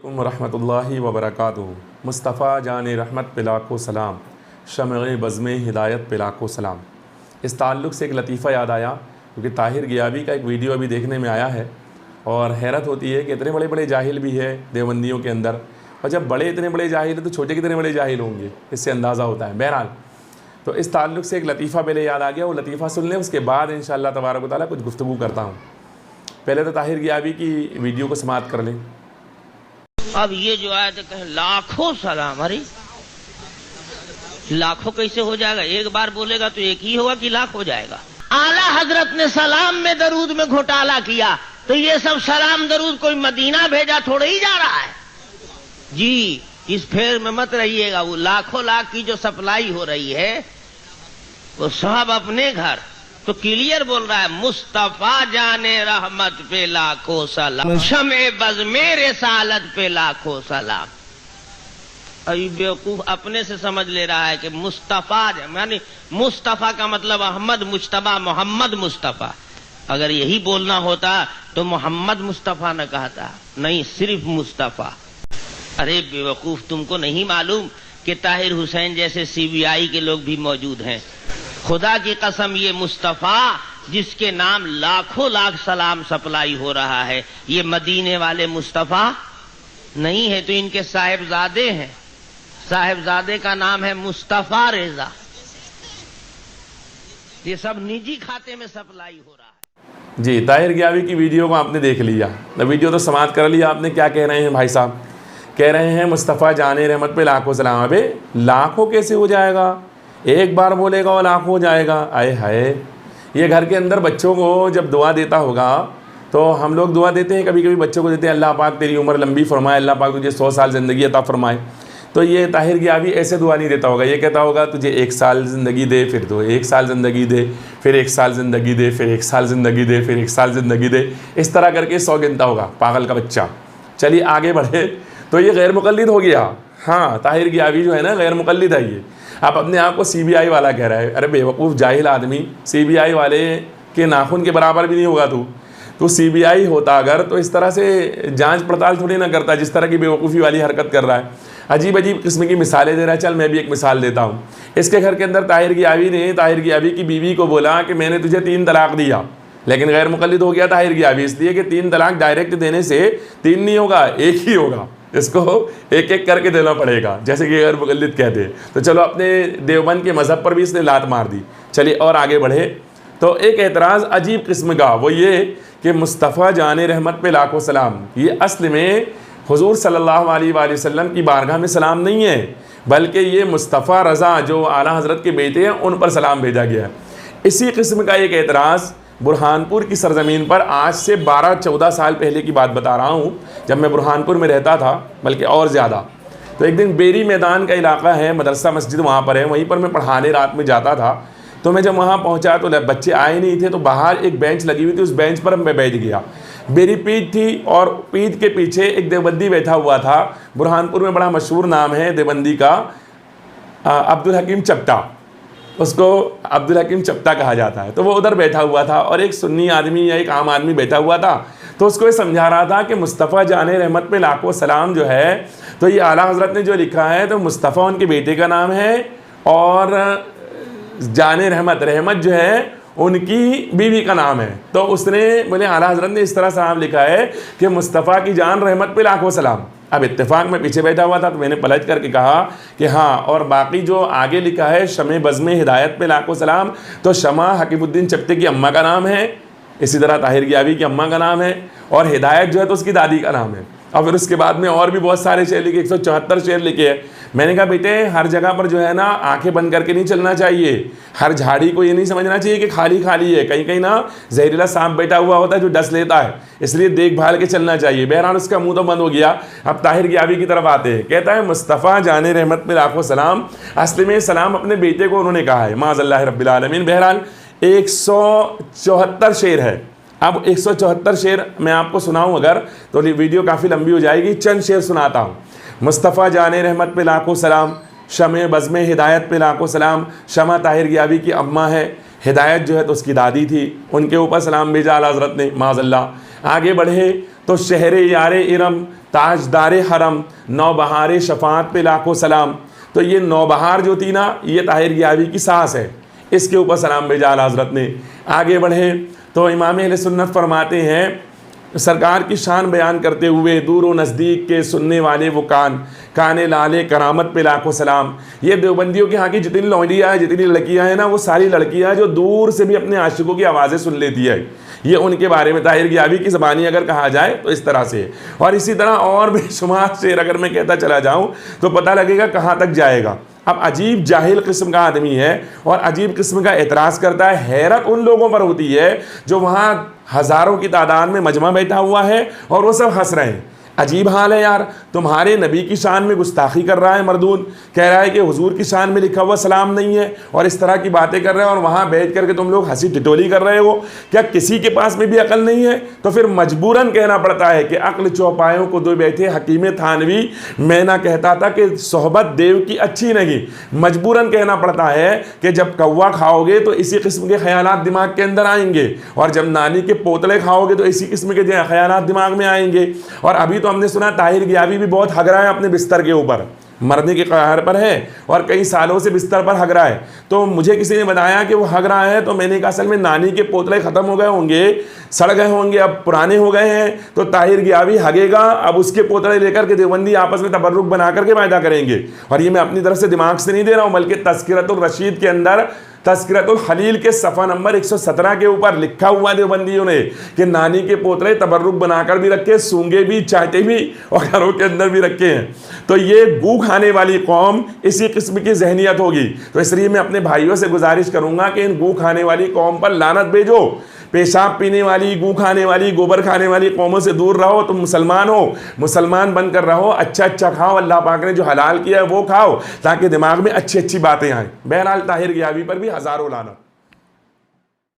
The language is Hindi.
रहमतुल्लाहि व बरकातुहू। मुस्तफ़ा जान रहमत पे लाखों सलाम, शम्अ बज़्म हिदायत पे लाखों सलाम। इस ताल्लुक़ से एक लतीफ़ा याद आया, क्योंकि ताहिर गियाबी का एक वीडियो अभी देखने में आया है और हैरत होती है कि इतने बड़े बड़े जाहिल भी है देवबंदियों के अंदर, और जब बड़े इतने बड़े जाहिल हैं तो छोटे कितने बड़े जाहिल होंगे, इससे अंदाज़ा होता है। बहरहाल, तो इस ताल्लुक़ से एक लतीफ़ा पहले याद आ गया, वो लतीफ़ा सुन लें, उसके बाद इंशाअल्लाह तबारक व तआला कुछ गुफ्तगू करता हूँ। पहले तो ताहिर गियाबी की वीडियो को समाप्त कर लें। अब ये जो आए तो कहें लाखों सलाम, अरे लाखों कैसे हो जाएगा? एक बार बोलेगा तो एक ही होगा कि लाख हो जाएगा? आला हजरत ने सलाम में दरूद में घोटाला किया, तो ये सब सलाम दरूद कोई मदीना भेजा थोड़ा ही जा रहा है जी। इस फेर में मत रहिएगा। वो लाखों लाख की जो सप्लाई हो रही है वो सब अपने घर। तो क्लियर बोल रहा है, मुस्तफा जाने रहमत पे लाखों सलाम, शमे बज़्मे रिसालत पे लाखों सलाम। अभी बेवकूफ अपने से समझ ले रहा है कि मुस्तफा यानी मुस्तफा का मतलब अहमद मुश्तबा, मोहम्मद मुस्तफा। अगर यही बोलना होता तो मोहम्मद मुस्तफा न कहता, नहीं सिर्फ मुस्तफा। अरे बेवकूफ, तुमको नहीं मालूम कि ताहिर हुसैन जैसे सीबीआई के लोग भी मौजूद हैं? खुदा की कसम, ये मुस्तफा जिसके नाम लाखों लाख सलाम सप्लाई हो रहा है, ये मदीने वाले मुस्तफा नहीं है, तो इनके साहिबजादे हैं। साहिबजादे का नाम है मुस्तफा रेजा। ये सब निजी खाते में सप्लाई हो रहा है जी। ताहिर गियाबी की वीडियो को आपने देख लिया, तो वीडियो तो समाप्त कर लिया आपने। क्या कह रहे हैं भाई साहब? कह रहे हैं मुस्तफ़ा जाने रहमत पे लाखों सलाम। अबे लाखों कैसे हो जाएगा? एक बार बोलेगा और लाखों हो जाएगा? आए हाय, ये घर के अंदर बच्चों को जब दुआ देता होगा तो हम लोग दुआ देते हैं, कभी कभी बच्चों को देते हैं अल्लाह पाक तेरी उम्र लंबी फरमाए, अल्लाह पाक तुझे 100 साल ज़िंदगी अता फरमाए। तो ये ताहिर गियाबी ऐसे दुआ नहीं देता होगा। ये कहता होगा तुझे 1 साल ज़िंदगी दे, फिर तो 1 साल ज़िंदगी दे, फिर 1 साल ज़िंदगी दे, फिर 1 साल ज़िंदगी दे, फिर 1 साल ज़िंदगी दे। इस तरह करके 100 गिनता होगा, पागल का बच्चा। चलिए आगे बढ़े। तो ये गैर मुक़ल्लिद हो गया। हाँ, ताहिर गियाबी जो है ना, गैर मुक़ल्लिद है ये। आप अपने आप को सीबीआई वाला कह रहा है। अरे बेवकूफ़ जाहिल आदमी, सीबीआई वाले के नाखून के बराबर भी नहीं होगा तू सीबीआई होता अगर, तो इस तरह से जांच पड़ताल थोड़ी ना करता, जिस तरह की बेवकूफ़ी वाली हरकत कर रहा है। अजीब अजीब किस्म की मिसालें दे रहा है। चल मैं भी एक मिसाल देता हूँ। इसके घर के अंदर ताहिर गियाबी ने ताहिर गियाबी की बीवी को बोला कि मैंने तुझे 3 तलाक दिया, लेकिन गैर मुक़ल्लिद हो गया ताहिर गियाबी, इसलिए कि 3 तलाक डायरेक्ट देने से 3 नहीं होगा, 1 ही होगा। इसको एक एक करके देना पड़ेगा, जैसे कि गैर मुक़ल्लिद कहते हैं। तो चलो, अपने देवबंद के मज़हब पर भी इसने लात मार दी। चलिए और आगे बढ़े। तो एक एतराज़ अजीब किस्म का, वो ये कि मुस्तफ़ा जाने रहमत पे लाखों सलाम, ये असल में हुज़ूर सल्लल्लाहु अलैहि वसल्लम की बारगाह में सलाम नहीं है, बल्कि ये मुस्तफ़ा रज़ा जो आला हज़रत के बेटे हैं उन पर सलाम भेजा गया है। इसी किस्म का एक एतराज़ बुरहानपुर की सरज़मीन पर आज से 12-14 साल पहले की बात बता रहा हूँ, जब मैं बुरहानपुर में रहता था, बल्कि और ज़्यादा। तो एक दिन बेरी मैदान का इलाका है, मदरसा मस्जिद वहाँ पर है, वहीं पर मैं पढ़ाने रात में जाता था। तो मैं जब वहाँ पहुँचा तो बच्चे आए नहीं थे, तो बाहर एक बेंच लगी हुई थी, उस बेंच पर मैं बैठ गया। बेरी पीठ थी और पीठ के पीछे एक देवबंदी बैठा हुआ था। बुरहानपुर में बड़ा मशहूर नाम है देवबंदी का, अब्दुल हकीम चप्टा, उसको अब्दुल हकीम चप्टा कहा जाता है। तो वो उधर बैठा हुआ था और एक सुन्नी आदमी या एक आम आदमी बैठा हुआ था। तो उसको ये समझा रहा था कि मुस्तफ़ा जाने रहमत पे लाखों सलाम जो है, तो ये आला हज़रत ने जो लिखा है, तो मुस्तफ़ा उनके बेटे का नाम है और जाने रहमत, रहमत जो है उनकी बीवी का नाम है। तो उसने बोले आला हज़रत ने इस तरह सलाम लिखा है कि मुस्तफ़ा की जान रहमत पे लाखों सलाम। अब इत्तेफाक में पीछे बैठा हुआ था, तो मैंने पलट करके कहा कि हाँ, और बाकी जो आगे लिखा है शमे बज़्मे हिदायत पे लाखों सलाम, तो शमा हकीमुद्दीन चप्टे की अम्मा का नाम है, इसी तरह ताहिर गियाबी की अम्मा का नाम है, और हिदायत जो है तो उसकी दादी का नाम है। और फिर उसके बाद में और भी बहुत सारे शेर लिखे, 174 शेर लिखे हैं। मैंने कहा बेटे, हर जगह पर जो है ना आंखें बंद करके नहीं चलना चाहिए, हर झाड़ी को ये नहीं समझना चाहिए कि खाली खाली है, कहीं कहीं ना जहरीला सांप बैठा हुआ होता है जो डस लेता है, इसलिए देखभाल के चलना चाहिए। बहरहाल उसका मुंह तो बंद हो गया। अब ताहिर गियाबी की तरफ आते हैं। कहता है मुस्तफ़ा जाने रहमत पे लाखों सलाम, असल में सलाम अपने बेटे को उन्होंने कहा है, माज़अल्लाह रब्बिल आलमीन। बहरहाल 174 शेर है। अब 174 शेर मैं आपको सुनाऊं अगर, तो वीडियो काफ़ी लंबी हो जाएगी। चंद शेर सुनाता हूँ। मुस्तफ़ा जाने रहमत पे लाखों सलाम, शमे बज़्मे हिदायत पे लाखों सलाम। शमा ताहिर गियाबी की अम्मा है, हिदायत जो है तो उसकी दादी थी, उनके ऊपर सलाम भेजा आला हज़रत ने, माज़अल्लाह। आगे बढ़े तो शहर यार इरम ताजदार हरम, नौबहार शफात पे लाखों सलाम। तो ये नौबहार जो थी ना, ये ताहिर गियावी की सास है, इसके ऊपर सलाम भेजा आला हज़रत ने। आगे बढ़े तो इमाम अहले सुन्नत फरमाते हैं, सरकार की शान बयान करते हुए, दूर व नज़दीक के सुनने वाले वो काने लाले करामत पे लाखों सलाम। ये देवबंदियों के यहाँ की जितनी लौंडियाँ हैं, जितनी लड़कियाँ हैं ना, वो सारी लड़कियाँ हैं जो दूर से भी अपने आशिकों की आवाज़ें सुन लेती है। ये उनके बारे में ताहिर गियावी की ज़बानी अगर कहा जाए तो इस तरह से। और इसी तरह और बेशुमार शेर अगर मैं कहता चला जाऊँ तो पता लगेगा कहाँ तक जाएगा। अब अजीब जाहिल किस्म का आदमी है और अजीब किस्म का एतराज़ करता है। हैरत उन लोगों पर होती है जो वहाँ हज़ारों की तादाद में मजमा बैठा हुआ है और वो सब हंस रहे हैं। अजीब हाल है यार, तुम्हारे नबी की शान में गुस्ताखी कर रहा है मरदून, कह रहा है कि हुजूर की शान में लिखा हुआ सलाम नहीं है, और इस तरह की बातें कर रहे हैं, और वहाँ बैठ करके तुम लोग हंसी टिटोली कर रहे हो। क्या किसी के पास में भी अकल नहीं है? तो फिर मजबूरन कहना पड़ता है कि अक्ल चौपायों को दो बैठे हकीम थानवी, मैं ना कहता था कि सोहबत देव की अच्छी नहीं। मजबूरन कहना पड़ता है कि जब कौवा खाओगे तो इसी किस्म के ख्यालात दिमाग के अंदर आएंगे, और जब नानी के पोतले खाओगे तो इसी किस्म के ख्यालात दिमाग में आएंगे। और अभी तो हमने सुना ताहिर गियावी भी बहुत हग रहा है अपने बिस्तर के ऊपर, मरने के कगार पर है और कई सालों से बिस्तर पर हग रहा है। तो मुझे किसी ने बताया कि वो हग रहा है, तो मैंने कहा असल में नानी के पोतले ख़त्म हो गए होंगे, सड़ गए होंगे, अब पुराने हो गए हैं, तो ताहिर गियावी हगेगा, अब उसके पोतले लेकर के देवबंदी आपस में तबर्रुक बना करके वायदा करेंगे। और ये मैं अपनी तरफ से दिमाग से नहीं दे रहा हूँ, बल्कि तज़किरतुल रशीद के अंदर तज़किरतुल खलील के सफ़ा नंबर 117 के ऊपर लिखा हुआ देवबंदियों ने कि नानी के पोतले तबर्रुक बनाकर भी रखे, सूंगे भी, चाहते भी और घरों के अंदर भी रखे हैं। तो ये गू खाने वाली कौम इसी किस्म की जहनियत होगी। तो इसलिए मैं अपने भाइयों से गुजारिश करूँगा कि इन गू खाने वाली कौम पर लानत भेजो। पेशाब पीने वाली, गू खाने वाली, गोबर खाने वाली कौमों से दूर रहो। तुम मुसलमान हो, मुसलमान बनकर रहो, अच्छा अच्छा खाओ, अल्लाह पाक ने जो हलाल किया है वो खाओ, ताकि दिमाग में अच्छी अच्छी बातें आएँ। बहरहाल ताहिर गियावी पर भी हज़ारों लानत।